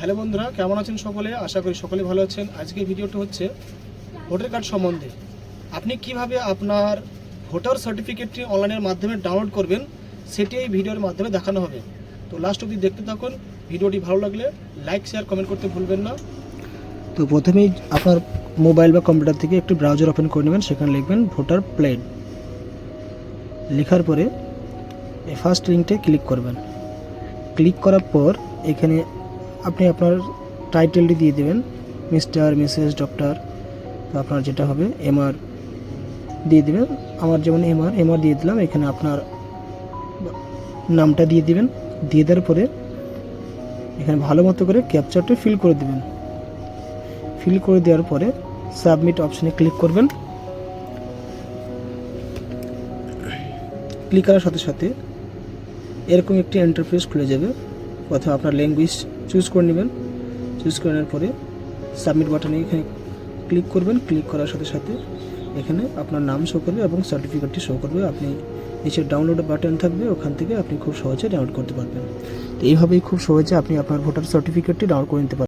Hello বন্ধুরা, কেমন আছেন সকলে? আশা করি সকলে ভালো আছেন। আজকে ভিডিওটা হচ্ছে ভোটার কার্ড সম্বন্ধে। আপনি কিভাবে আপনার ভোটার সার্টিফিকেটটি অনলাইনের মাধ্যমে ডাউনলোড করবেন সেটি এই ভিডিওর মাধ্যমে দেখানো হবে। তো লাস্ট অবধি দেখতে থাকুন। ভিডিওটি ভালো লাগলে লাইক, শেয়ার, কমেন্ট করতে ভুলবেন না। তো প্রথমেই আপনার মোবাইল বা কম্পিউটার থেকে একটি ব্রাউজার ওপেন করে নেবেন। সেখানে লিখবেন ভোটার প্লেন। লেখার পরে এই ফার্স্ট লিঙ্কটায় ক্লিক করবেন। ক্লিক করার পর এখানে আপনি আপনার টাইটেলটি দিয়ে দেবেন, মিস্টার, মিসেস, ডক্টর। তো আপনার যেটা হবে এমআর দিয়ে দেবেন। আমার যেমন এমআর দিয়ে দিলাম। এখানে আপনার নামটা দিয়ে দিবেন। দিয়ে দেওয়ার পরে এখানে ভালো মতো করে ক্যাপচারটা ফিল করে দেবেন। ফিল করে দেওয়ার পরে সাবমিট অপশানে ক্লিক করবেন। ক্লিক করার সাথে সাথে এরকম একটি ইন্টারফেস খুলে যাবে। প্রথমে আপনার ল্যাঙ্গুয়েজ চুজ করে নেবেন। চুজ করে নেওয়ার পরে সাবমিট বাটনে এখানে ক্লিক করবেন। ক্লিক করার সাথে সাথে এখানে আপনার নাম শো করবে এবং সার্টিফিকেটটি শো করবে। আপনি নিচে ডাউনলোড বাটন থাকবে, ওখান থেকে আপনি খুব সহজে ডাউনলোড করতে পারবেন। তো এইভাবেই খুব সহজে আপনি আপনার ভোটার সার্টিফিকেটটি ডাউনলোড করে নিতে পারবেন।